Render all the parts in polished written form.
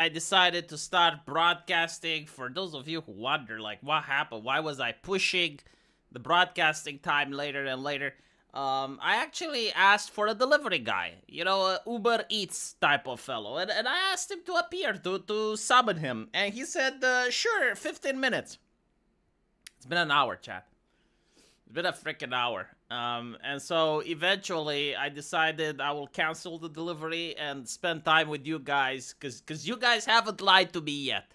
I decided to start broadcasting. For those of you who wonder, like, what happened? Why was I pushing the broadcasting time later and later? I actually asked for a delivery guy, a Uber Eats type of fellow, and I asked him to appear, to summon him, and he said, sure, 15 minutes. It's been an hour, chat. It's been a freaking hour. And so eventually I decided I will cancel the delivery and spend time with you guys, because you guys haven't lied to me yet.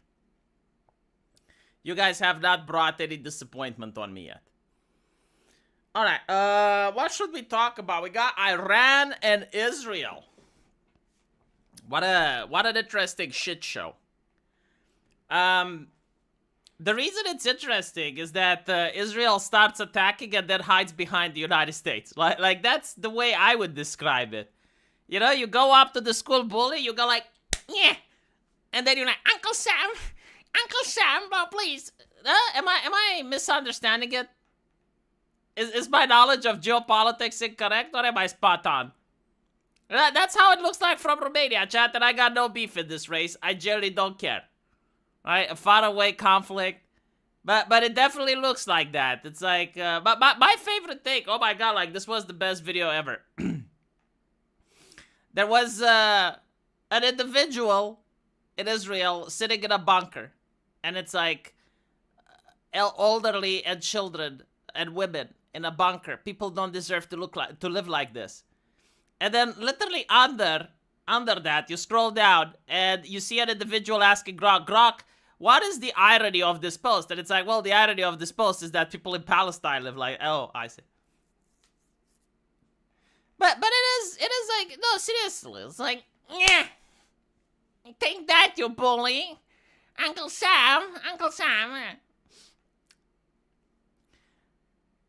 You guys have not brought any disappointment on me yet. Alright, what should we talk about? We got Iran and Israel. What an interesting shit show. The reason it's interesting is that Israel starts attacking and then hides behind the United States. Like that's the way I would describe it. You go up to the school bully, you go like, yeah, and then you're like, Uncle Sam, oh, please. Am I misunderstanding it? Is my knowledge of geopolitics incorrect, or am I spot on? That's how it looks like from Romania, chat, and I got no beef in this race. I generally don't care. Right, a faraway conflict, but it definitely looks like that. It's like, but my favorite thing. Oh my god, like this was the best video ever. There was an individual in Israel sitting in a bunker, and it's like elderly and children and women in a bunker. People don't deserve to live like this. And then literally under that, you scroll down and you see an individual asking Grok, what is the irony of this post? And it's like, well, the irony of this post is that people in Palestine live like, oh, I see. But it is like, no, seriously, it's like, yeah, take that, you bully. Uncle Sam.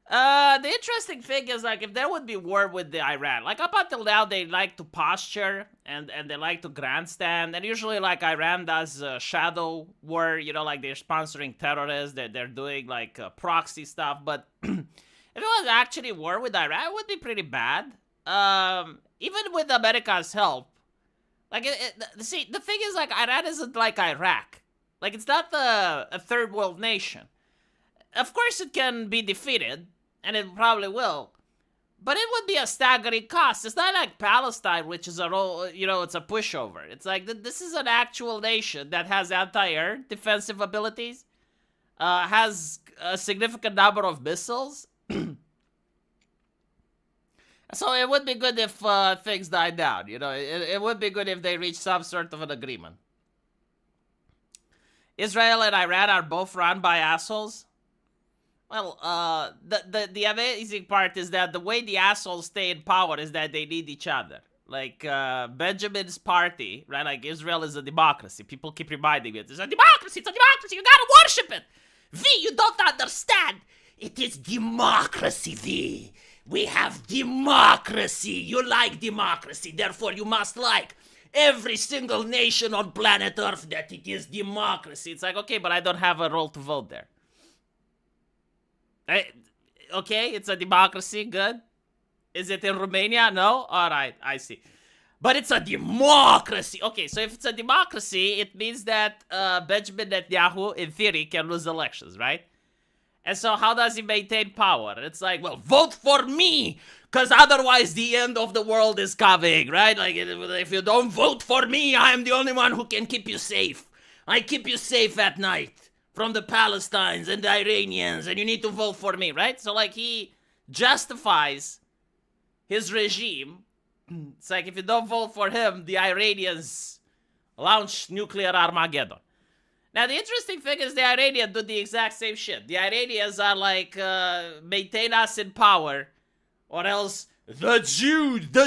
The interesting thing is, like, if there would be war with the Iran, like, up until now, they like to posture, and they like to grandstand, and usually, like, Iran does shadow war, like, they're sponsoring terrorists, they're doing, like, proxy stuff, but if it was actually war with Iran, it would be pretty bad, even with America's help. Like, see, the thing is, like, Iran isn't like Iraq. Like, it's not a third world nation. Of course it can be defeated, and it probably will. But it would be a staggering cost. It's not like Palestine, which is it's a pushover. It's like, this is an actual nation that has anti-air defensive abilities, has a significant number of missiles. So it would be good if things died down, It would be good if they reached some sort of an agreement. Israel and Iran are both run by assholes. Well, the amazing part is that the way the assholes stay in power is that they need each other. Like, Benjamin's party, right? Like, Israel is a democracy. People keep reminding me, it's a democracy, you gotta worship it! V, you don't understand! It is democracy, V! We have democracy! You like democracy, therefore you must like every single nation on planet Earth that it is democracy. It's like, okay, but I don't have a role to vote there. Okay, it's a democracy, good. Is it in Romania? No? Alright, I see. But it's a democracy! Okay, so if it's a democracy, it means that Benjamin Netanyahu, in theory, can lose elections, right? And so how does he maintain power? It's like, well, vote for me! Because otherwise the end of the world is coming, right? Like, if you don't vote for me, I am the only one who can keep you safe. I keep you safe at night from the Palestinians and the Iranians, and you need to vote for me, right? So, like, he justifies his regime. It's like, if you don't vote for him, the Iranians launch nuclear Armageddon. Now, the interesting thing is the Iranians do the exact same shit. The Iranians are like, maintain us in power, or else the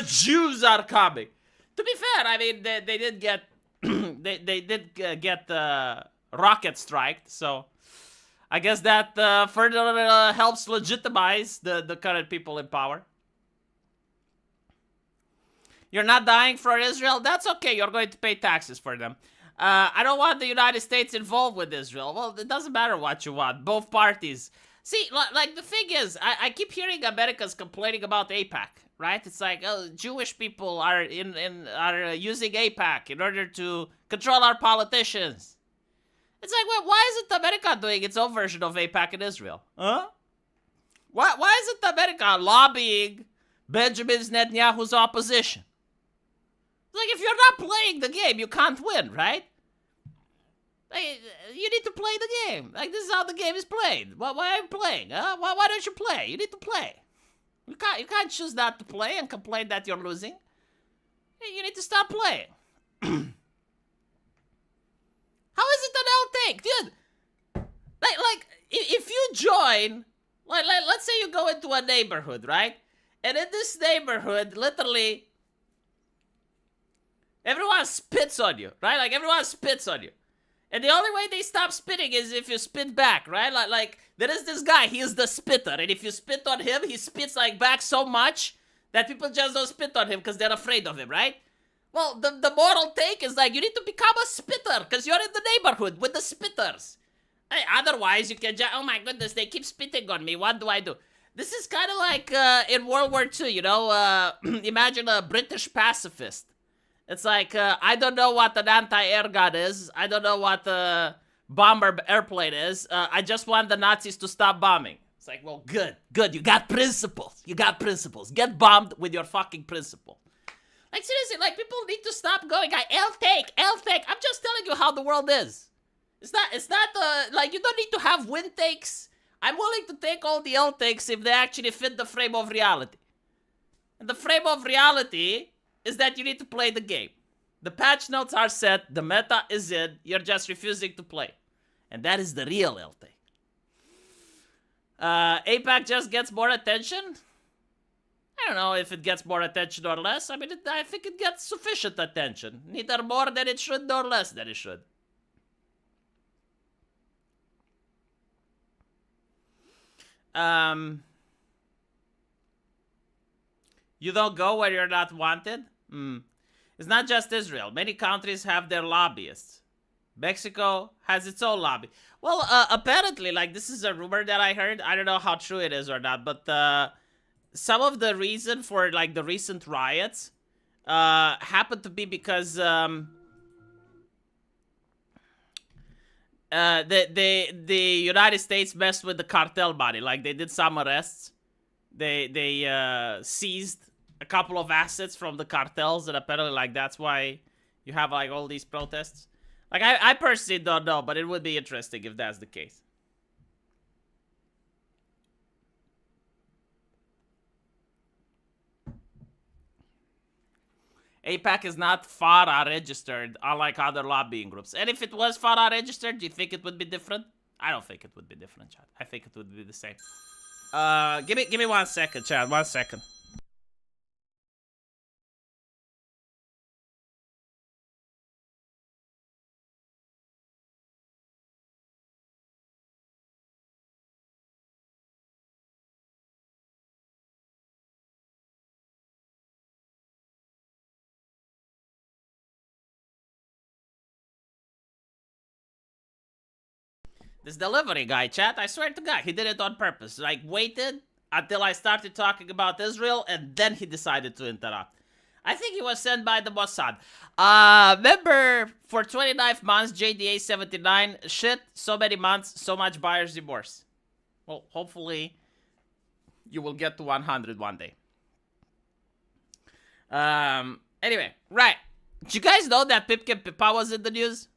Jews are coming. To be fair, I mean, they did get, they did get rocket striked, so I guess that further helps legitimize the current people in power. You're not dying for Israel? That's okay, you're going to pay taxes for them. I don't want the United States involved with Israel. Well, it doesn't matter what you want. Both parties See, like the thing is, I keep hearing Americans complaining about AIPAC, right? It's like, oh, Jewish people are using AIPAC in order to control our politicians. It's like, well, why isn't America doing its own version of AIPAC in Israel? Huh? Why isn't America lobbying Benjamin Netanyahu's opposition? It's like, if you're not playing the game, you can't win, right? Like, you need to play the game. Like, this is how the game is played. Why are you playing? Huh? Why don't you play? You need to play. You can't choose not to play and complain that you're losing. You need to start playing. How is it an L take, dude? Like if you join, let's say you go into a neighborhood, right? And in this neighborhood, literally, everyone spits on you, right? Like, everyone spits on you. And the only way they stop spitting is if you spit back, right? Like there is this guy, he is the spitter. And if you spit on him, he spits, like, back so much that people just don't spit on him because they're afraid of him, right? Well, the moral take is, like, you need to become a spitter because you're in the neighborhood with the spitters. Hey, otherwise, you can just, oh my goodness, they keep spitting on me. What do I do? This is kind of like in World War II, you know? Imagine a British pacifist. It's like, I don't know what an anti-air gun is. I don't know what a bomber airplane is. I just want the Nazis to stop bombing. It's like, well, good. You got principles. Get bombed with your fucking principle. Like, seriously, like, people need to stop going, L take. I'm just telling you how the world is. It's not, like, you don't need to have win takes. I'm willing to take all the L takes if they actually fit the frame of reality. And the frame of reality is that you need to play the game. The patch notes are set, the meta is in, you're just refusing to play. And that is the real L take. AIPAC just gets more attention? I don't know if it gets more attention or less. I mean, I think it gets sufficient attention. Neither more than it should, nor less than it should. You don't go where you're not wanted? It's not just Israel. Many countries have their lobbyists. Mexico has its own lobby. Well, apparently, like, this is a rumor that I heard. I don't know how true it is or not, but some of the reason for, like, the recent riots happened to be because the United States messed with the cartel money. Like, they did some arrests. They seized a couple of assets from the cartels, and apparently, like, that's why you have, like, all these protests. Like, I personally don't know, but it would be interesting if that's the case. AIPAC is not FARA registered, unlike other lobbying groups. And if it was FARA registered, do you think it would be different? I don't think it would be different, Chad. I think it would be the same. Give me 1 second, Chad. 1 second. This delivery guy, chat, I swear to God, he did it on purpose. Like, waited until I started talking about Israel, and then he decided to interrupt. I think he was sent by the Mossad. Remember, for 29 months, JDA 79, shit, so many months, so much buyer's remorse. Well, hopefully, you will get to 100 one day. Anyway, right. Did you guys know that Pipkin Pipa was in the news?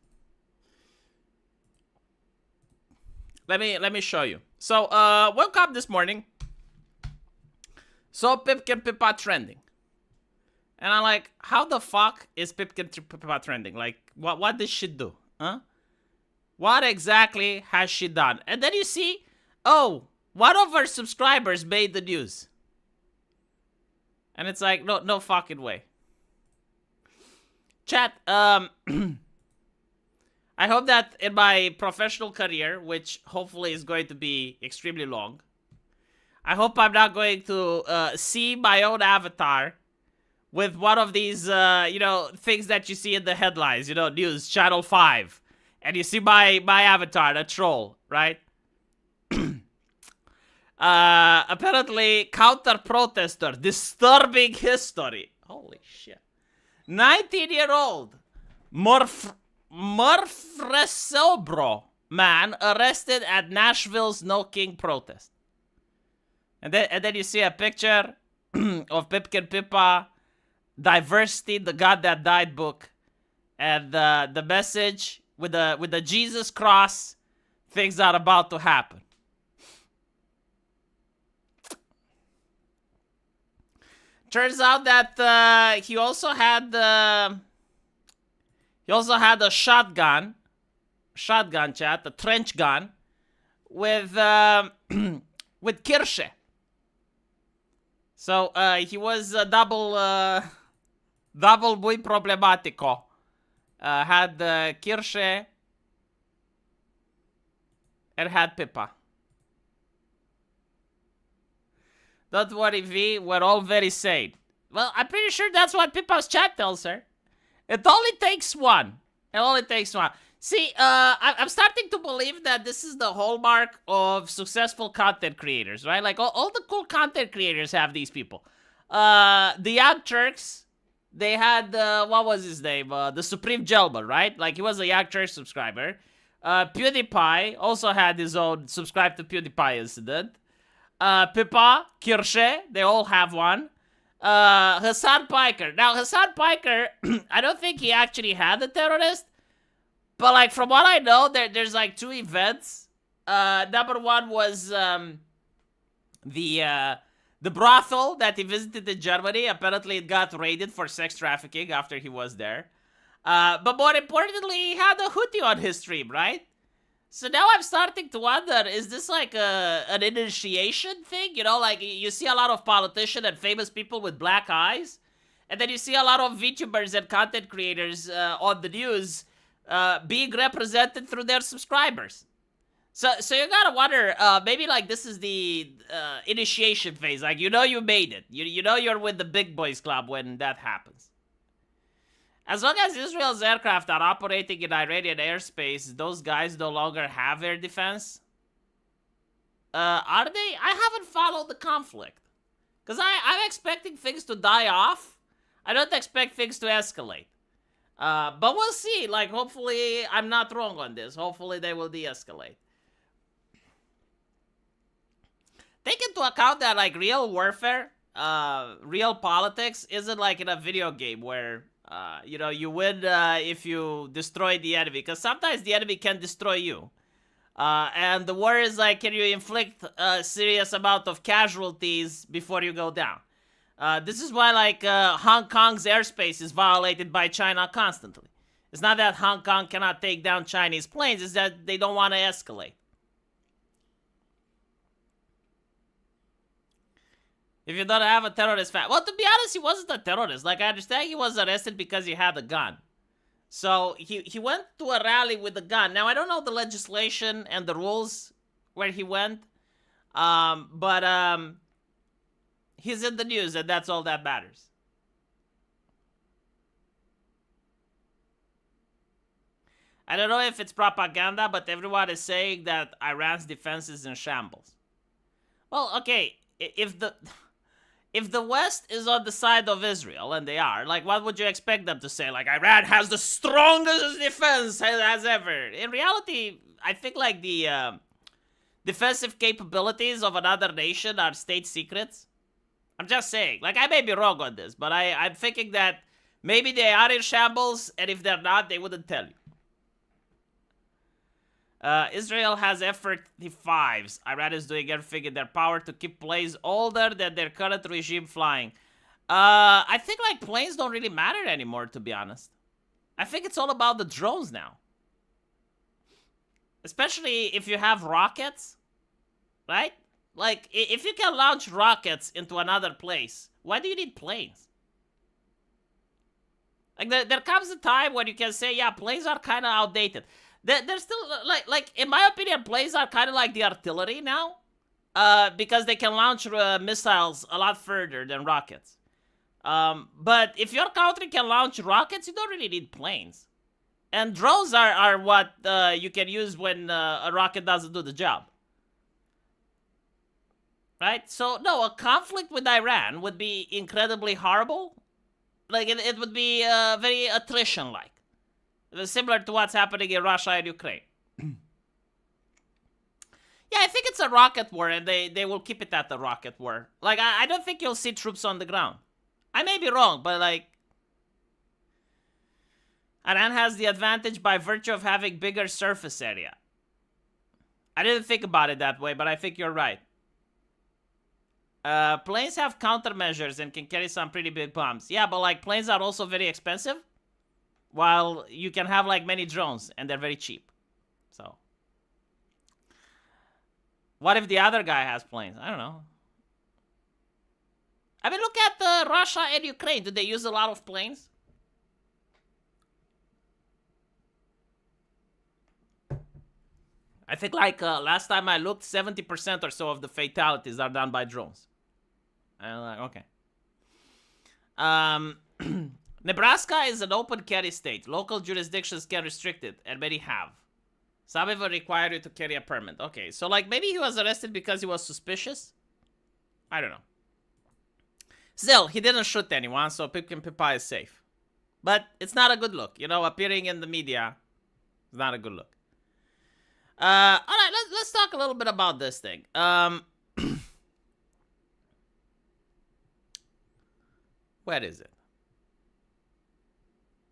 Let me show you. So, woke up this morning. Saw Pipkin Pipa trending. And I'm like, how the fuck is Pipkin Pipa trending? Like, what did she do? Huh? What exactly has she done? And then you see, oh, one of her subscribers made the news. And it's like, no fucking way. Chat, I hope that in my professional career, which hopefully is going to be extremely long, I hope I'm not going to see my own avatar with one of these, things that you see in the headlines, news, Channel 5. And you see my avatar, a troll, right? Apparently, counter-protester, disturbing history. Holy shit. 19-year-old Murfresobro man arrested at Nashville's No King protest. And then you see a picture of Pipkin Pippa, Diversity, the God That Died book, and the message with the Jesus cross, things are about to happen. Turns out that he also had a shotgun chat, a trench gun with with Kirsche. So he was double muy problemático. Had Kirsche and had Pippa. Don't worry, V, we're all very sane. Well, I'm pretty sure that's what Pippa's chat tells her. It only takes one. It only takes one. See, I'm starting to believe that this is the hallmark of successful content creators, right? Like, all the cool content creators have these people. The Young Turks, they had, what was his name? The Supreme Gelman, right? Like, he was a Young Turks subscriber. PewDiePie also had his own subscribe to PewDiePie incident. Pippa, Kirsche, they all have one. Hassan Piker. Now, Hassan Piker, I don't think he actually had a terrorist. But, like, from what I know, there's, like, two events. Number one was the brothel that he visited in Germany. Apparently, it got raided for sex trafficking after he was there. But more importantly, he had a hoodie on his stream, right? So now I'm starting to wonder, is this like an initiation thing? You know, like you see a lot of politicians and famous people with black eyes. And then you see a lot of VTubers and content creators on the news being represented through their subscribers. So you gotta wonder, maybe like this is the initiation phase. Like, you know you made it. You know you're with the big boys club when that happens. As long as Israel's aircraft are operating in Iranian airspace, those guys no longer have air defense. Are they? I haven't followed the conflict. Because I'm expecting things to die off. I don't expect things to escalate. But we'll see. Like, hopefully I'm not wrong on this. Hopefully they will de-escalate. Take into account that, like, real warfare, real politics isn't like in a video game where... you know, you win if you destroy the enemy, because sometimes the enemy can destroy you. And the war is like, can you inflict a serious amount of casualties before you go down? This is why, like, Hong Kong's airspace is violated by China constantly. It's not that Hong Kong cannot take down Chinese planes, it's that they don't want to escalate. If you don't have a terrorist fan. Well, to be honest, he wasn't a terrorist. Like, I understand he was arrested because he had a gun. So, he went to a rally with a gun. Now, I don't know the legislation and the rules where he went. But he's in the news, and that's all that matters. I don't know if it's propaganda, but everyone is saying that Iran's defense is in shambles. Well, okay, if the West is on the side of Israel, and they are, like, what would you expect them to say? Like, Iran has the strongest defense as ever. In reality, I think, like, the defensive capabilities of another nation are state secrets. I'm just saying. Like, I may be wrong on this, but I'm thinking that maybe they are in shambles, and if they're not, they wouldn't tell you. Israel has F-35s. Iran is doing everything in their power to keep planes older than their current regime flying. I think, like, planes don't really matter anymore, to be honest. I think it's all about the drones now. Especially if you have rockets, right? Like, if you can launch rockets into another place, why do you need planes? Like, there comes a time when you can say, yeah, planes are kind of outdated. They're still, like, in my opinion, planes are kind of like the artillery now. Because they can launch missiles a lot further than rockets. But if your country can launch rockets, you don't really need planes. And drones are what you can use when a rocket doesn't do the job. right? So, no, a conflict with Iran would be incredibly horrible. Like, it would be very attrition-like. Similar to what's happening in Russia and Ukraine. Yeah, I think it's a rocket war, and they will keep it at the rocket war. Like, I don't think you'll see troops on the ground. I may be wrong, but, like, Iran has the advantage by virtue of having bigger surface area. I didn't think about it that way, but I think you're right. Planes have countermeasures and can carry some pretty big bombs. Yeah, but, like, planes are also very expensive, while you can have, like, many drones, and they're very cheap. So, what if the other guy has planes? I don't know. I mean, look at Russia and Ukraine. Do they use a lot of planes? I think, like, last time I looked, 70% or so of the fatalities are done by drones. And I'm like, okay. Nebraska is an open carry state. Local jurisdictions can restrict it, and many have. Some even require you to carry a permit. Okay, so, like, maybe he was arrested because he was suspicious? I don't know. Still, he didn't shoot anyone, so Pipkin Pipa is safe. But it's not a good look. You know, appearing in the media is not a good look. Alright, let's talk a little bit about this thing. Where is it?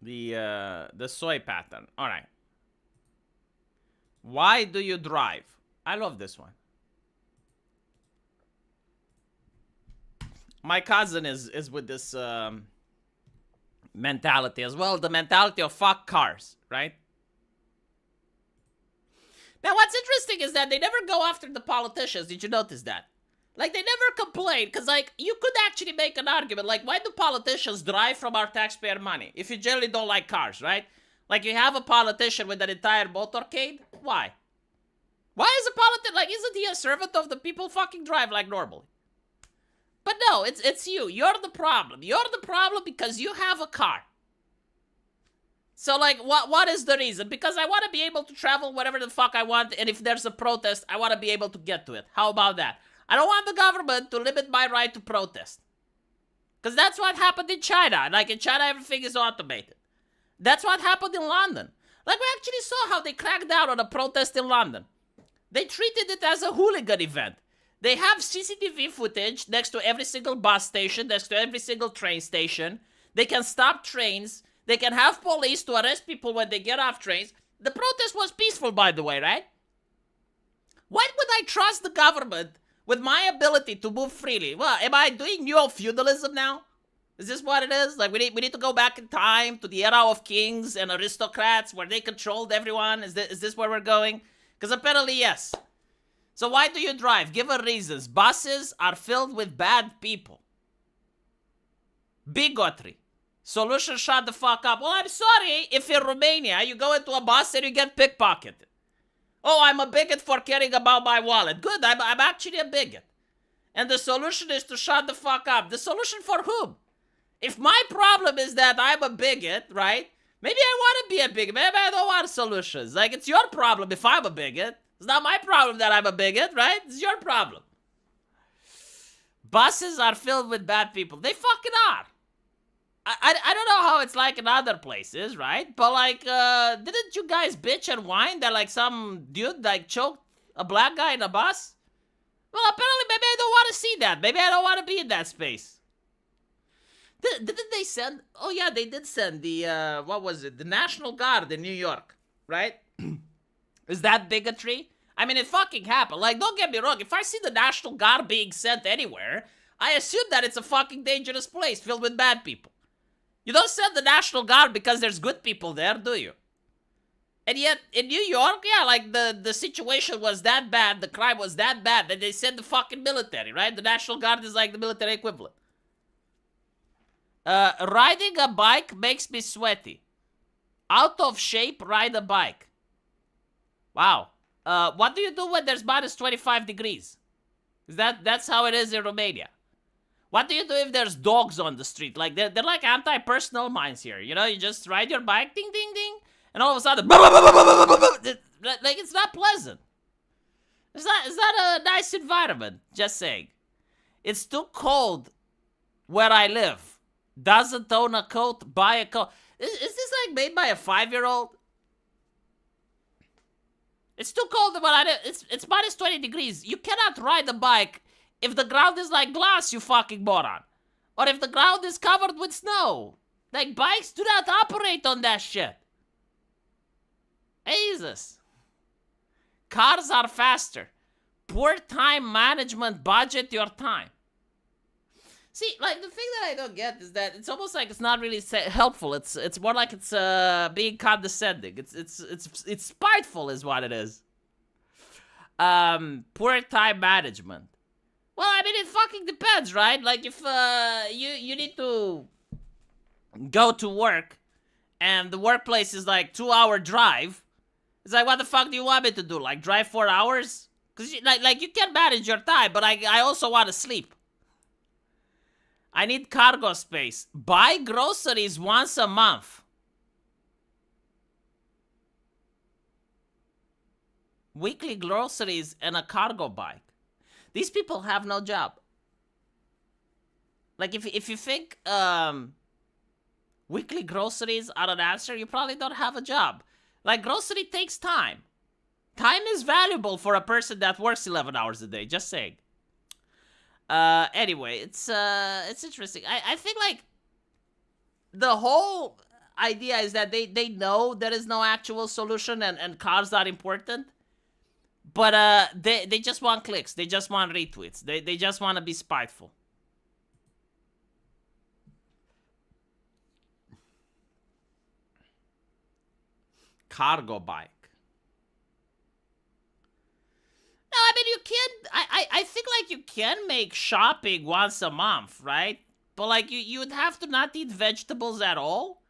The soy pattern. Alright. Why do you drive? I love this one. My cousin is with this mentality as well. The mentality of fuck cars, right? Now, what's interesting is that they never go after the politicians. Did you notice that? Like, they never complain, because, like, you could actually make an argument. Like, why do politicians drive from our taxpayer money if you generally don't like cars, right? Like, you have a politician with an entire motorcade? Why? Why is a politician, like, isn't he a servant of the people? Fucking drive like normally. But no, it's you. You're the problem. You're the problem because you have a car. So, like, what is the reason? Because I want to be able to travel wherever the fuck I want, and if there's a protest, I want to be able to get to it. How about that? I don't want the government to limit my right to protest. Because that's what happened in China. Like, in China, everything is automated. That's what happened in London. Like, we actually saw how they cracked down on a protest in London. They treated it as a hooligan event. They have CCTV footage next to every single bus station, next to every single train station. They can stop trains. They can have police to arrest people when they get off trains. The protest was peaceful, by the way, right? Why would I trust the government with my ability to move freely? Well, am I doing neo-feudalism now? Is this what it is? Like, we need to go back in time to the era of kings and aristocrats where they controlled everyone? Is this where we're going? Because apparently, yes. So why do you drive? Give us reasons. Buses are filled with bad people. Bigotry. Solution, shut the fuck up. Well, I'm sorry if in Romania you go into a bus and you get pickpocketed. Oh, I'm a bigot for caring about my wallet. Good, I'm actually a bigot. And the solution is to shut the fuck up. The solution for whom? If my problem is that I'm a bigot, right? Maybe I want to be a bigot. Maybe I don't want solutions. Like, it's your problem if I'm a bigot. It's not my problem that I'm a bigot, right? It's your problem. Buses are filled with bad people. They fucking are. I don't know how it's like in other places, right? But, like, didn't you guys bitch and whine that, like, some dude, like, choked a black guy in a bus? Well, apparently, maybe I don't want to see that. Maybe I don't want to be in that space. Didn't they send... Oh, yeah, they did send the, what was it? The National Guard in New York, right? Is that bigotry? I mean, it fucking happened. Like, don't get me wrong. If I see the National Guard being sent anywhere, I assume that it's a fucking dangerous place filled with bad people. You don't send the National Guard because there's good people there, do you? And yet, in New York, yeah, like, the situation was that bad, the crime was that bad, that they sent the fucking military, right? The National Guard is like the military equivalent. Riding a bike makes me sweaty. Out of shape, ride a bike. Wow. What do you do when there's minus 25 degrees? That's how it is in Romania. What do you do if there's dogs on the street? Like, they're like anti-personal mines here. You know, you just ride your bike, ding, ding, ding, and all of a sudden, like, it's not pleasant. It's not a nice environment, just saying. It's too cold where I live. Doesn't own a coat, buy a coat. Is this like made by a 5-year-old? It's too cold where I live. It's minus 20 degrees. You cannot ride a bike if the ground is like glass, you fucking moron. Or if the ground is covered with snow. Like, bikes do not operate on that shit. Jesus. Cars are faster. Poor time management, budget your time. See, like, the thing that I don't get is that it's almost like it's not really helpful. It's more like it's being condescending. It's spiteful is what it is. Poor time management. Well, I mean, it fucking depends, right? Like, if you need to go to work and the workplace is like 2-hour drive, it's like, what the fuck do you want me to do? Like, drive 4 hours? Because like you can manage your time, but I also want to sleep. I need cargo space. Buy groceries once a month. Weekly groceries and a cargo bike. These people have no job. Like, if you think weekly groceries are an answer, you probably don't have a job. Like, grocery takes time. Time is valuable for a person that works 11 hours a day, just saying. Anyway, it's interesting. I think, like, the whole idea is that they know there is no actual solution and cars are important. But they just want clicks. They just want retweets. They just want to be spiteful. Cargo bike. No, I mean, you can. I think, like, you can make shopping once a month, right? But, like, you would have to not eat vegetables at all.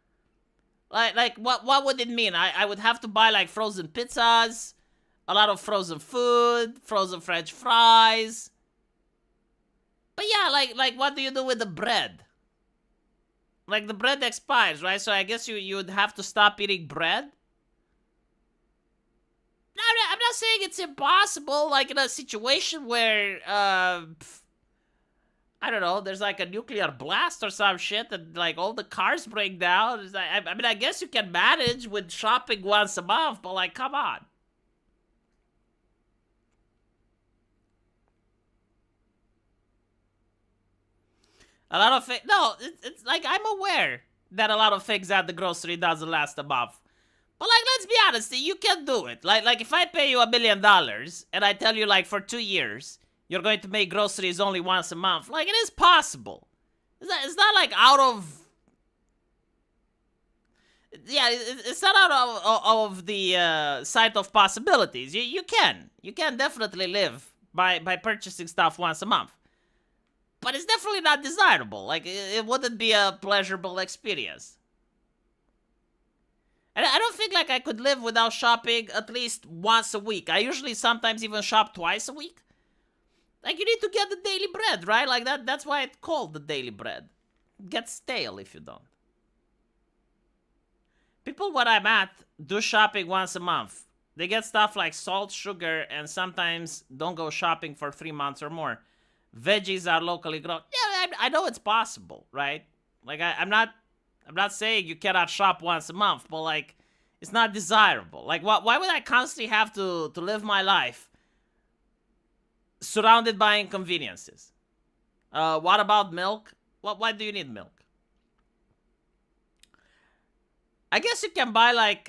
Like what would it mean? I would have to buy, like, frozen pizzas, a lot of frozen food, frozen French fries. But yeah, like what do you do with the bread? Like, the bread expires, right? So I guess you would have to stop eating bread. I'm not saying it's impossible, like, in a situation where, I don't know, there's, like, a nuclear blast or some shit and, like, all the cars break down. I mean, I guess you can manage with shopping once a month, but, like, come on. A lot of things, no, it's like, I'm aware that a lot of things at the grocery doesn't last a month. But, like, let's be honest, you can do it. Like if I pay you $1 million and I tell you, like, for 2 years, you're going to make groceries only once a month, like, it is possible. It's not like out of... Yeah, it's not out of the sight of possibilities. You can definitely live by purchasing stuff once a month. But it's definitely not desirable. Like, it wouldn't be a pleasurable experience. And I don't think, like, I could live without shopping at least once a week. I usually sometimes even shop twice a week. Like, you need to get the daily bread, right? Like, that's why it's called the daily bread. It gets stale if you don't. People where I'm at do shopping once a month. They get stuff like salt, sugar, and sometimes don't go shopping for 3 months or more. Veggies are locally grown. Yeah, I know it's possible, right? Like, I'm not saying you cannot shop once a month, but, like, it's not desirable. Like, why would I constantly have to live my life surrounded by inconveniences? What about milk? Why do you need milk? I guess you can buy, like,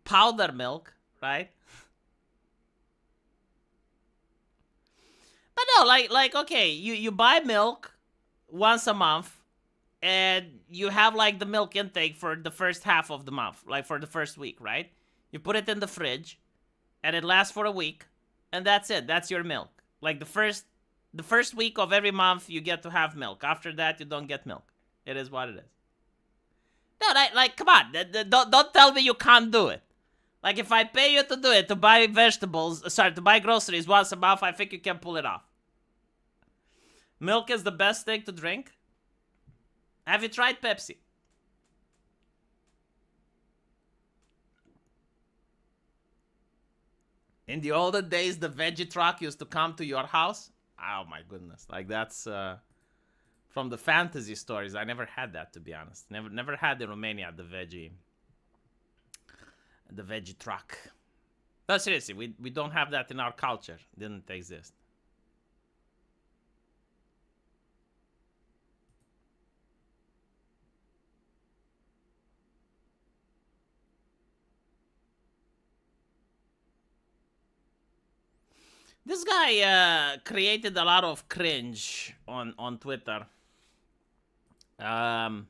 powder milk, right? But no, like, okay, you buy milk once a month, and you have, like, the milk intake for the first half of the month, like, for the first week, right? You put it in the fridge, and it lasts for a week, and that's it. That's your milk. Like, the first week of every month, you get to have milk. After that, you don't get milk. It is what it is. No, like, come on. Don't tell me you can't do it. Like, if I pay you to do it, to buy to buy groceries once a month, I think you can pull it off. Milk is the best thing to drink. Have you tried Pepsi? In the olden days, the veggie truck used to come to your house. Oh my goodness. Like that's from the fantasy stories. I never had that, to be honest. Never had in Romania the veggie truck. No, seriously, we don't have that in our culture. Didn't exist. This guy created a lot of cringe on Twitter. I'm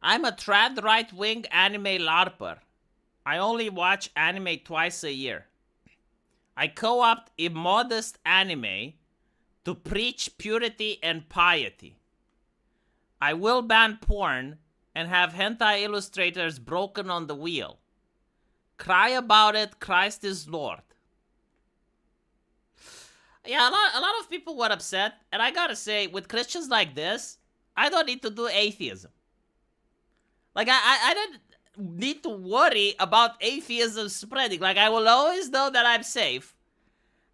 a trad right-wing anime LARPer. I only watch anime twice a year. I co-opt immodest anime to preach purity and piety. I will ban porn and have hentai illustrators broken on the wheel. Cry about it, Christ is Lord. Yeah, a lot of people were upset, and I gotta say, with Christians like this, I don't need to do atheism. Like, I don't need to worry about atheism spreading. Like, I will always know that I'm safe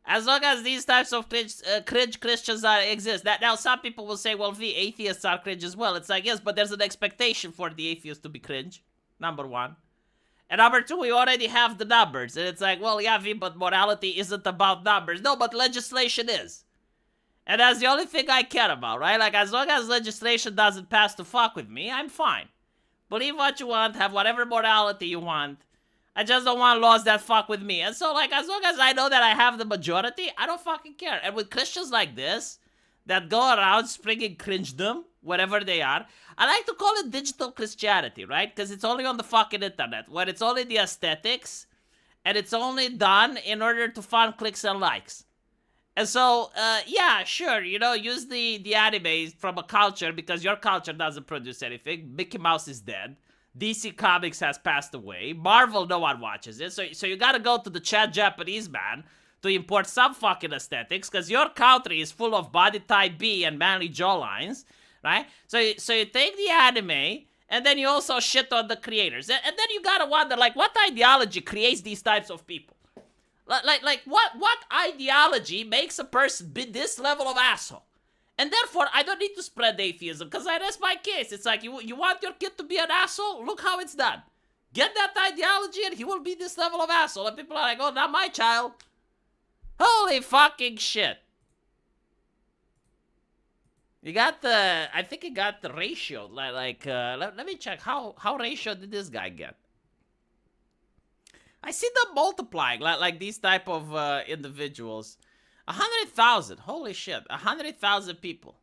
as long as these types of cringe Christians exist. Now, some people will say, well, the atheists are cringe as well. It's like, yes, but there's an expectation for the atheists to be cringe, number one. And number two, we already have the numbers. And it's like, well, yeah, but morality isn't about numbers. No, but legislation is. And that's the only thing I care about, right? Like, as long as legislation doesn't pass to fuck with me, I'm fine. Believe what you want, have whatever morality you want. I just don't want laws that fuck with me. And so, like, as long as I know that I have the majority, I don't fucking care. And with Christians like this, that go around springing cringedom, wherever they are, I like to call it digital Christianity, right? Because it's only on the fucking internet, where it's only the aesthetics, and it's only done in order to fund clicks and likes. And so, yeah, sure, you know, use the anime from a culture, because your culture doesn't produce anything. Mickey Mouse is dead. DC Comics has passed away. Marvel, no one watches it. So you gotta go to the Chad Japanese man to import some fucking aesthetics, because your country is full of body type B and manly jawlines, right? So you take the anime, and then you also shit on the creators. And then you gotta wonder, like, what ideology creates these types of people? Like what ideology makes a person be this level of asshole? And therefore, I don't need to spread atheism, because I rest my case. It's like, you want your kid to be an asshole? Look how it's done. Get that ideology, and he will be this level of asshole. And people are like, oh, not my child. Holy fucking shit. You got the, I think he got the ratio. Let me check. How ratio did this guy get? I see them multiplying, like these type of individuals. 100,000. Holy shit. 100,000 people.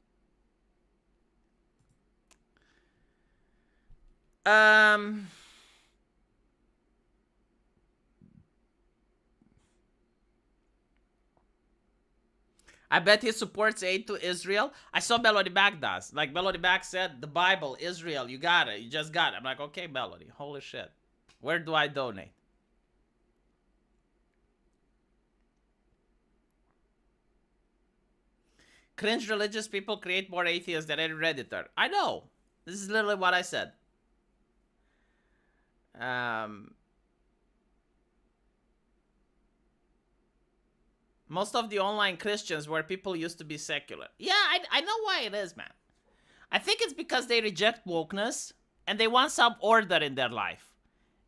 I bet he supports aid to Israel. I saw Melody Mac does. Like, Melody Mac said, the Bible, Israel, you got it. You just got it. I'm like, okay, Melody. Holy shit. Where do I donate? Cringe religious people create more atheists than any Redditor. I know. This is literally what I said. Most of the online Christians where people used to be secular. Yeah, I know why it is, man. I think it's because they reject wokeness and they want some order in their life.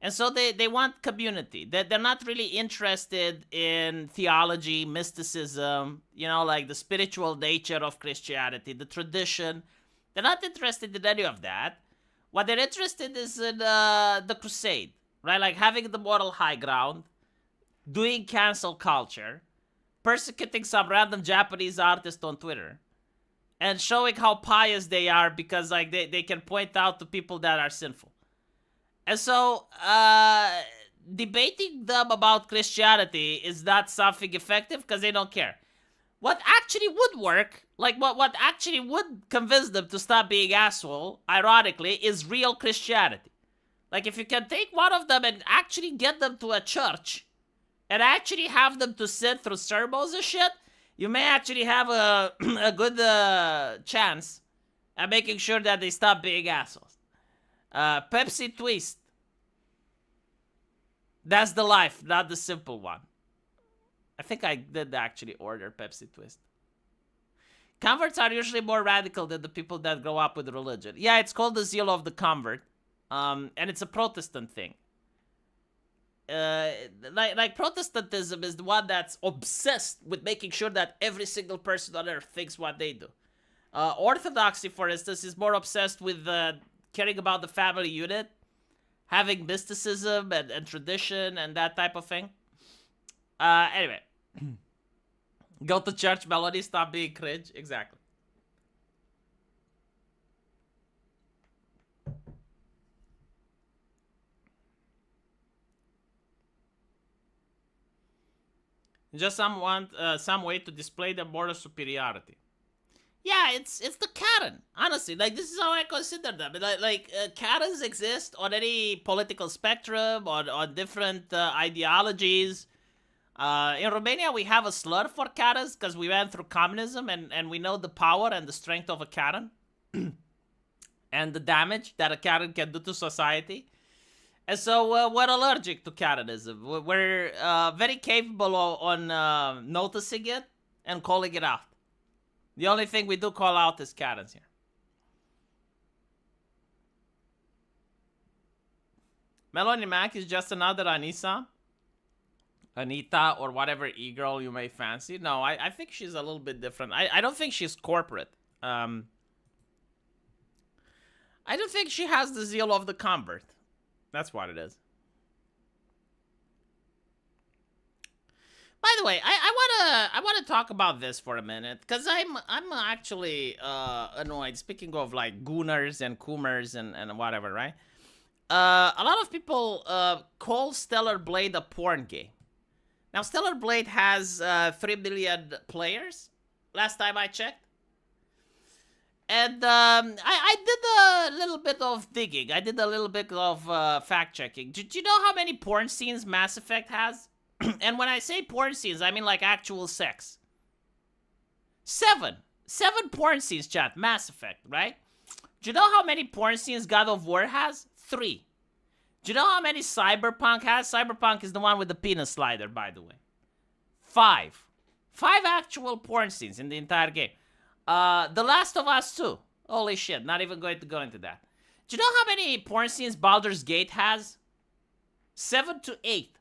And so they want community. They're not really interested in theology, mysticism, you know, like the spiritual nature of Christianity, the tradition. They're not interested in any of that. What they're interested is in the crusade, right? Like having the moral high ground, doing cancel culture, persecuting some random Japanese artist on Twitter, and showing how pious they are because, like, they can point out to people that are sinful. And so, debating them about Christianity is not something effective because they don't care. What actually would work, like what actually would convince them to stop being asshole, ironically, is real Christianity. Like, if you can take one of them and actually get them to a church and actually have them to sit through sermons and shit, you may actually have a good chance at making sure that they stop being assholes. Pepsi Twist. That's the life, not the simple one. I think I did actually order Pepsi Twist. Converts are usually more radical than the people that grow up with religion. Yeah, it's called the zeal of the convert, and it's a Protestant thing. Uh, like Protestantism is the one that's obsessed with making sure that every single person on earth thinks what they do. Orthodoxy, for instance, is more obsessed with caring about the family unit, having mysticism and tradition and that type of thing. Anyway, go to church, Melody. Stop being cringe. Exactly. Just some way to display their moral superiority. Yeah, it's the Karen. Honestly, like this is how I consider them. Karens exist on any political spectrum, on different ideologies. In Romania, we have a slur for Karens because we went through communism and we know the power and the strength of a Karen and the damage that a Karen can do to society. And so we're allergic to Karenism. We're very capable on noticing it and calling it out. The only thing we do call out is Karens here. Melanie Mac is just another Anissa. Anita, or whatever e-girl you may fancy. No, I think she's a little bit different. I don't think she's corporate. I don't think she has the zeal of the convert. That's what it is. By the way, I wanna talk about this for a minute because I'm actually annoyed. Speaking of like gooners and coomers and whatever, right? A lot of people call Stellar Blade a porn game. Now, Stellar Blade has 3 million players, last time I checked. And I did a little bit of digging. I did a little bit of fact-checking. Do you know how many porn scenes Mass Effect has? And when I say porn scenes, I mean like actual sex. 7. 7 porn scenes, chat. Mass Effect, right? Do you know how many porn scenes God of War has? 3. Do you know how many Cyberpunk has? Cyberpunk is the one with the penis slider, by the way. 5. 5 actual porn scenes in the entire game. The Last of Us 2. Holy shit, not even going to go into that. Do you know how many porn scenes Baldur's Gate has? 7 to 8.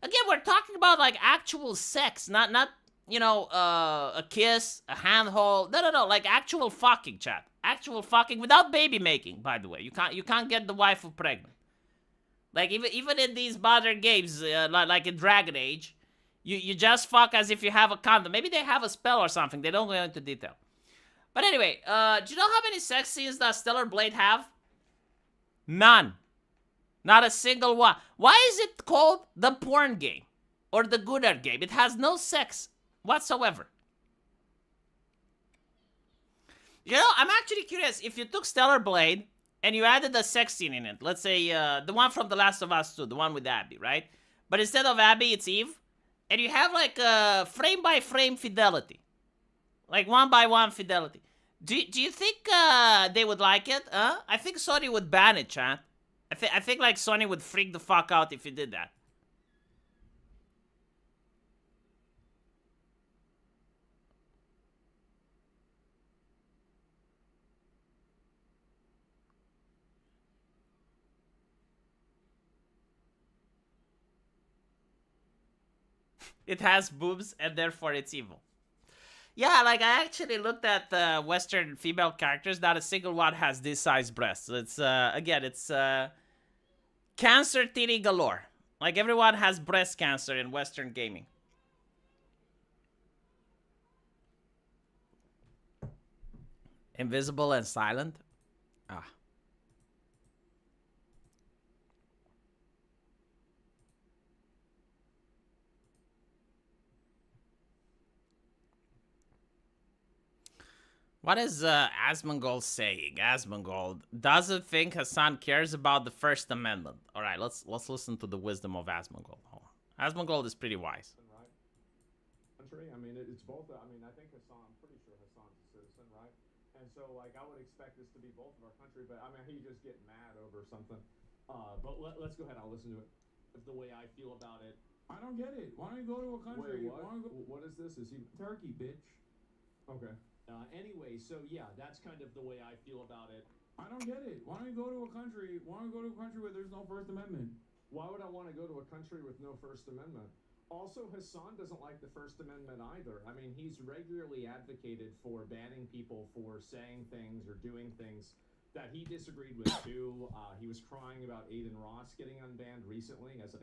Again, we're talking about like actual sex, not a kiss, a handhold. No, like actual fucking, chat. Actual fucking without baby making, by the way. You can't get the wife pregnant. Like, even in these modern games, like in Dragon Age, you just fuck as if you have a condom. Maybe they have a spell or something. They don't go into detail. But anyway, do you know how many sex scenes does Stellar Blade have? None. Not a single one. Why is it called the porn game? Or the gooner game? It has no sex whatsoever. You know, I'm actually curious. If you took Stellar Blade and you added a sex scene in it, let's say the one from The Last of Us 2, the one with Abby, right? But instead of Abby, it's Eve. And you have like a frame-by-frame fidelity. Like one-by-one fidelity. Do you think they would like it? I think Sony would ban it, chat. I think like Sony would freak the fuck out if you did that. It has boobs and therefore it's evil. Yeah, like I actually looked at Western female characters. Not a single one has this size breasts. It's again, it's cancer titty galore. Like everyone has breast cancer in Western gaming. Invisible and silent. Ah. What is Asmongold saying? Asmongold doesn't think Hassan cares about the First Amendment. All right, let's listen to the wisdom of Asmongold. Asmongold is pretty wise. Right? Country. I mean, it's both. I mean, I think Hassan. I'm pretty sure Hassan's a citizen, right? And so, like, I would expect this to be both of our country. But I mean, he just get mad over something. But let's go ahead. I'll listen to it. the way I feel about it. I don't get it. Why don't you go to a country? Wait, what? Why don't you go What is this? Is he Turkey, bitch? okay? Anyway, so yeah, that's kind of the way I feel about it. I don't get it. Why don't you go to a country? Why don't you go to a country where there's no First Amendment? Why would I want to go to a country with no First Amendment? Also, Hassan doesn't like the First Amendment either. I mean, he's regularly advocated for banning people for saying things or doing things that he disagreed with too. He was crying about Aiden Ross getting unbanned recently as an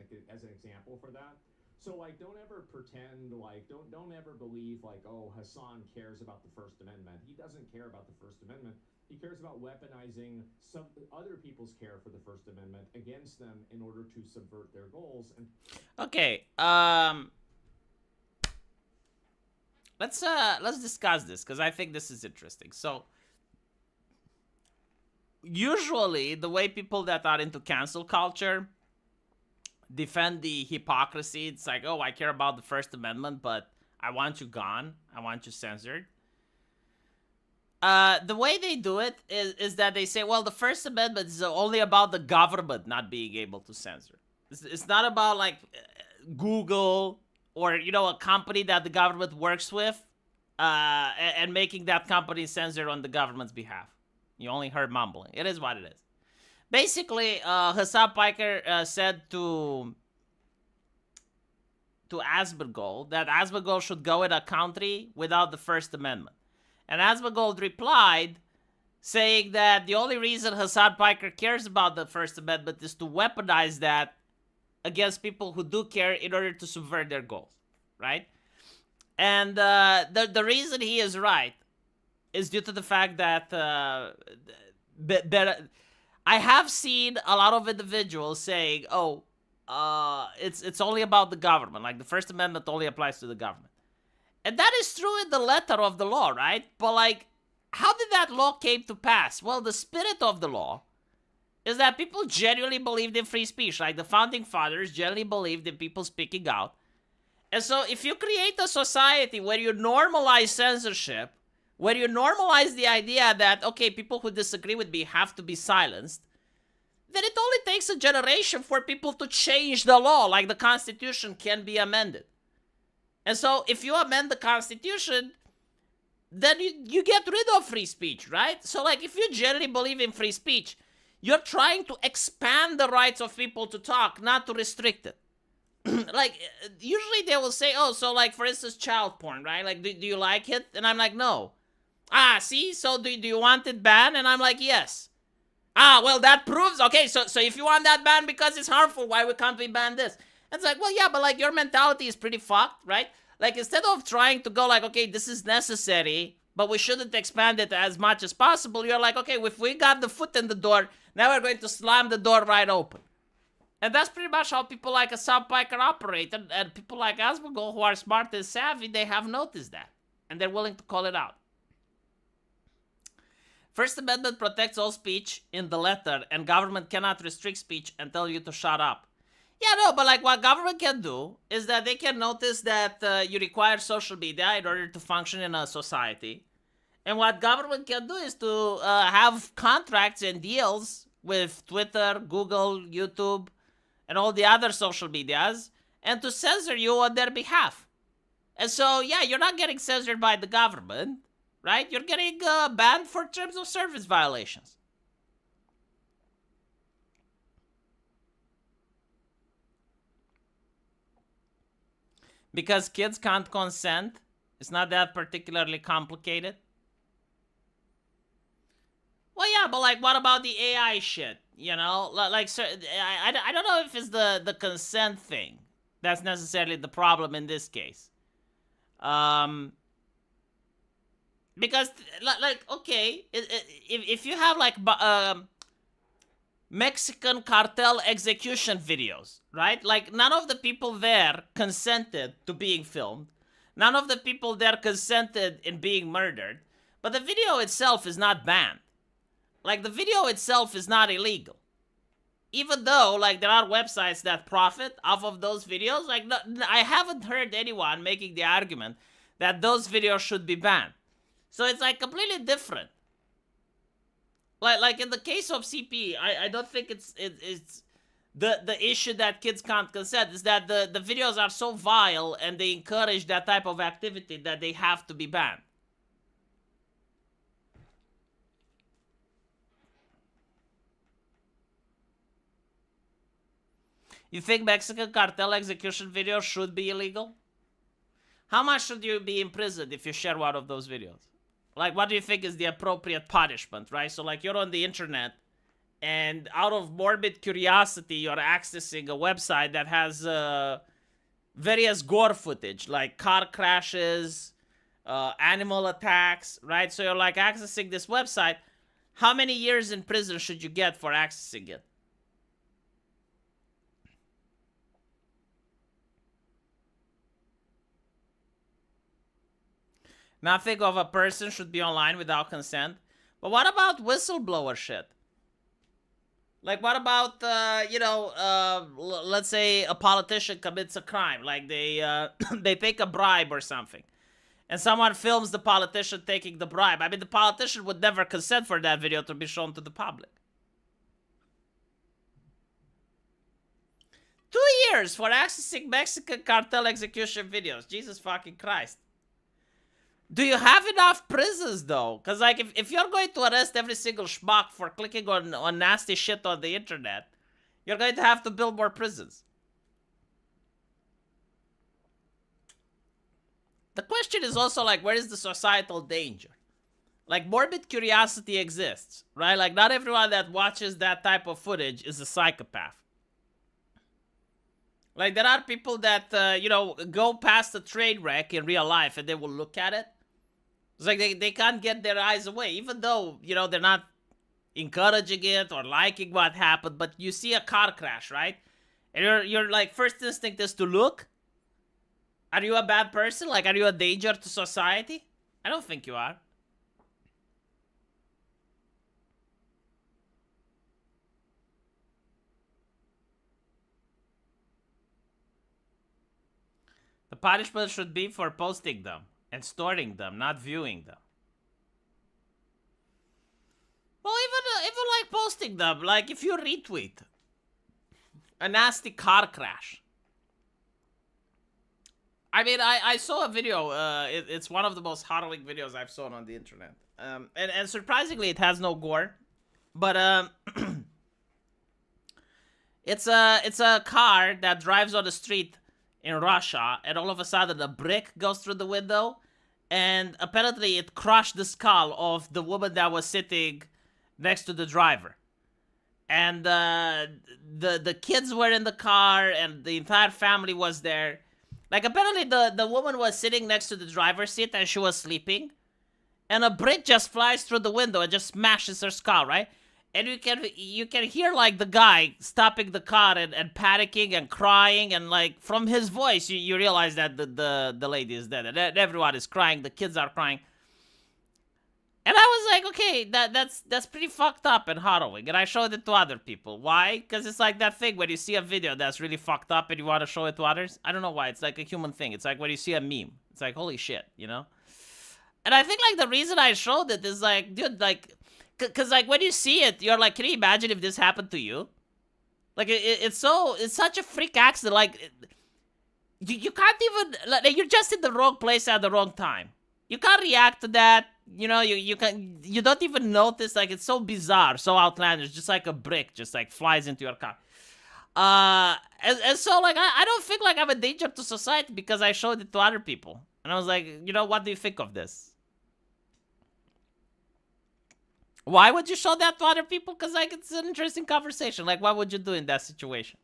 example for that. So like, don't ever pretend like don't ever believe like, oh, Hassan cares about the First Amendment. He doesn't care about the First Amendment. He cares about weaponizing some other people's care for the First Amendment against them in order to subvert their goals. And Okay. Let's discuss this because I think this is interesting. So usually the way people that are into cancel culture defend the hypocrisy, it's like, oh, I care about the First Amendment, but I want you gone. I want you censored. The way they do it is that they say, well, the First Amendment is only about the government not being able to censor. It's not about like Google or, you know, a company that the government works with and making that company censor on the government's behalf. You only heard mumbling. It is what it is. Basically, Hassan Piker said to Asmongold that Asmongold should go in a country without the First Amendment. And Asmongold replied saying that the only reason Hassan Piker cares about the First Amendment is to weaponize that against people who do care in order to subvert their goals, right? And the reason he is right is due to the fact that I have seen a lot of individuals saying, oh, it's only about the government. Like, the First Amendment only applies to the government. And that is true in the letter of the law, right? But, like, how did that law came to pass? Well, the spirit of the law is that people genuinely believed in free speech. Like, the founding fathers genuinely believed in people speaking out. And so if you create a society where you normalize censorship, where you normalize the idea that, okay, people who disagree with me have to be silenced, then it only takes a generation for people to change the law, like the Constitution can be amended. And so if you amend the Constitution, then you get rid of free speech, right? So like, if you generally believe in free speech, you're trying to expand the rights of people to talk, not to restrict it. Like, usually they will say, oh, so like, for instance, child porn, right? Like, do you like it? And I'm like, no. Ah, see? So do you want it banned? And I'm like, yes. Ah, well, that proves, okay, so if you want that banned because it's harmful, why can't we ban this? And it's like, well, yeah, but like, your mentality is pretty fucked, right? Like, instead of trying to go like, okay, this is necessary, but we shouldn't expand it as much as possible, you're like, okay, if we got the foot in the door, now we're going to slam the door right open. And that's pretty much how people like Hassan Piker operate. And people like Asmongold, who are smart and savvy, they have noticed that. And they're willing to call it out. First Amendment protects all speech in the letter, and government cannot restrict speech and tell you to shut up. Yeah, no, but like, what government can do is that they can notice that you require social media in order to function in a society. And what government can do is to have contracts and deals with Twitter, Google, YouTube, and all the other social medias, and to censor you on their behalf. And so, yeah, you're not getting censored by the government, right? You're getting banned for terms of service violations. Because kids can't consent. It's not that particularly complicated. Well, yeah, but like, what about the AI shit? You know, like, I don't know if it's the consent thing that's necessarily the problem in this case. Because, like, okay, if you have like Mexican cartel execution videos, right? Like, none of the people there consented to being filmed. None of the people there consented in being murdered. But the video itself is not banned. Like, the video itself is not illegal. Even though, like, there are websites that profit off of those videos. Like, no, I haven't heard anyone making the argument that those videos should be banned. So it's, like, completely different. Like in the case of CP, I don't think it's the issue that kids can't consent is that the videos are so vile and they encourage that type of activity that they have to be banned. You think Mexican cartel execution videos should be illegal? How much should you be imprisoned if you share one of those videos? Like, what do you think is the appropriate punishment, right? So, like, you're on the internet, and out of morbid curiosity, you're accessing a website that has various gore footage, like car crashes, animal attacks, right? So you're, like, accessing this website. How many years in prison should you get for accessing it? Nothing of a person should be online without consent. But what about whistleblower shit? Like, what about, let's say a politician commits a crime. Like, they they take a bribe or something. And someone films the politician taking the bribe. I mean, the politician would never consent for that video to be shown to the public. 2 years for accessing Mexican cartel execution videos. Jesus fucking Christ. Do you have enough prisons, though? Because, like, if you're going to arrest every single schmuck for clicking on nasty shit on the internet, you're going to have to build more prisons. The question is also, like, where is the societal danger? Like, morbid curiosity exists, right? Like, not everyone that watches that type of footage is a psychopath. Like, there are people that, go past a train wreck in real life and they will look at it. It's like they can't get their eyes away, even though, they're not encouraging it or liking what happened, but you see a car crash, right? And you're like, first instinct is to look. Are you a bad person? Like, are you a danger to society? I don't think you are. The punishment should be for posting them and storing them, not viewing them. Well, even like posting them, like if you retweet a nasty car crash. I mean, I saw a video. It's one of the most harrowing videos I've seen on the internet. And surprisingly, it has no gore. But it's a car that drives on the street in Russia, and all of a sudden a brick goes through the window, and apparently it crushed the skull of the woman that was sitting next to the driver. And the kids were in the car, and the entire family was there. Like, apparently the woman was sitting next to the driver's seat, and she was sleeping. And a brick just flies through the window and just smashes her skull, right? And you can hear, like, the guy stopping the car and panicking and crying, and, like, from his voice, you realize that the lady is dead. And everyone is crying, the kids are crying. And I was like, okay, that's pretty fucked up and harrowing. And I showed it to other people. Why? Because it's like that thing when you see a video that's really fucked up and you want to show it to others. I don't know why. It's like a human thing. It's like when you see a meme. It's like, holy shit, And I think, like, the reason I showed it is, like, dude, like, because, like, when you see it, you're like, can you imagine if this happened to you? Like, it's such a freak accident. Like, you can't even, like, you're just in the wrong place at the wrong time. You can't react to that. You don't even notice. Like, it's so bizarre, so outlandish. Just like a brick just, like, flies into your car. And so, like, I don't think, like, I'm a danger to society because I showed it to other people. And I was like, what do you think of this? Why would you show that to other people? Because, like, it's an interesting conversation. Like, what would you do in that situation?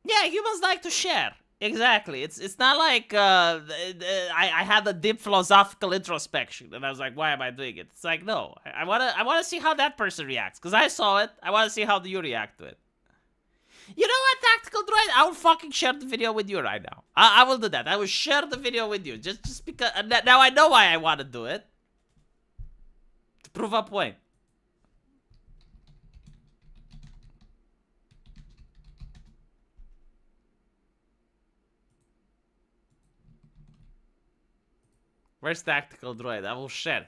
Yeah, humans like to share. Exactly. It's not like I had a deep philosophical introspection and I was like, why am I doing it? It's like, no, I wanna see how that person reacts because I saw it. I wanna see how you react to it. You know what, Tactical Droid? I will fucking share the video with you right now. I will do that. I will share the video with you just because now I know why I want to do it. To prove a point. Where's Tactical Droid? I will share it.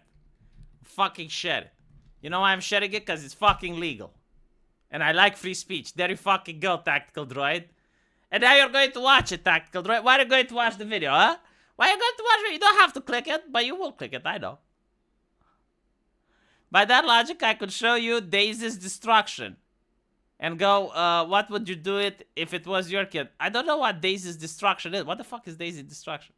Fucking share it. You know why I'm sharing it? Because it's fucking legal. And I like free speech. There you fucking go, Tactical Droid. And now you're going to watch it, Tactical Droid. Why are you going to watch the video, huh? Why are you going to watch it? You don't have to click it, but you will click it, I know. By that logic, I could show you Daisy's destruction. And go, what would you do it if it was your kid? I don't know what Daisy's destruction is. What the fuck is Daisy's destruction?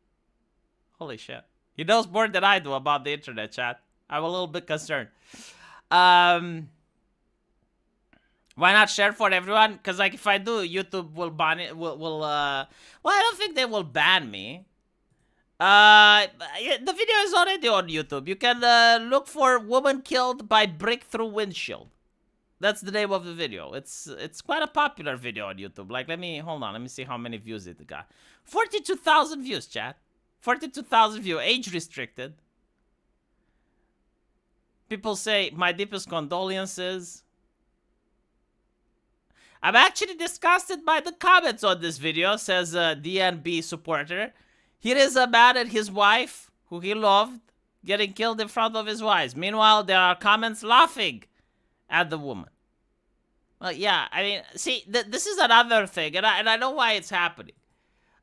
Holy shit. He knows more than I do about the internet, chat. I'm a little bit concerned. Why not share for everyone? Because, like, if I do, YouTube will ban it. Well, I don't think they will ban me. The video is already on YouTube. You can look for woman killed by brick through windshield. That's the name of the video. It's quite a popular video on YouTube. Like, hold on. Let me see how many views it got. 42,000 views, chat. 42,000 views. Age restricted. People say, my deepest condolences. I'm actually disgusted by the comments on this video, says a DNB supporter. Here is a man and his wife, who he loved, getting killed in front of his wives. Meanwhile, there are comments laughing at the woman. Well, yeah, I mean, see, this is another thing, and I know why it's happening.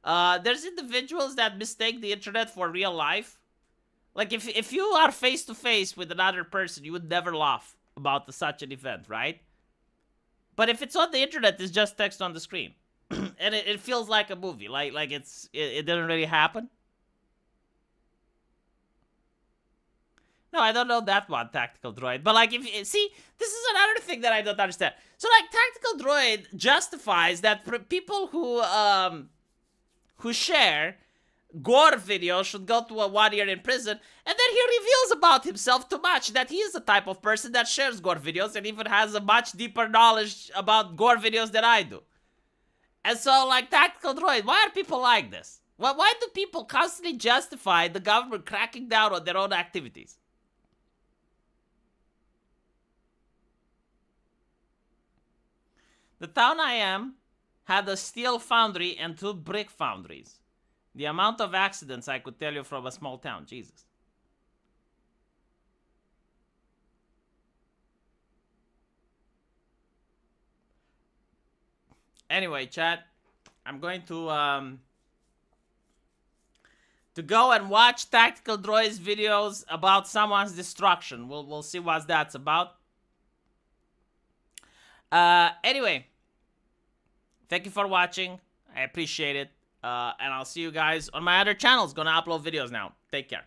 There's individuals that mistake the internet for real life. Like, if you are face-to-face with another person, you would never laugh about such an event, right? But if it's on the internet, it's just text on the screen. And it feels like a movie, like it didn't really happen. No, I don't know that one, Tactical Droid. But, like, see, this is another thing that I don't understand. So, like, Tactical Droid justifies that people who share gore videos should go to a 1 year in prison, and then he reveals about himself too much that he is the type of person that shares gore videos and even has a much deeper knowledge about gore videos than I do. And so, like, Tactical Droid, why are people like this? Why do people constantly justify the government cracking down on their own activities? The town I am had a steel foundry and 2 brick foundries. The amount of accidents I could tell you from a small town, Jesus. Anyway, chat, I'm going to go and watch Tactical Droid's videos about someone's destruction. We'll see what that's about. Anyway, thank you for watching. I appreciate it. And I'll see you guys on my other channels. Gonna upload videos now. Take care.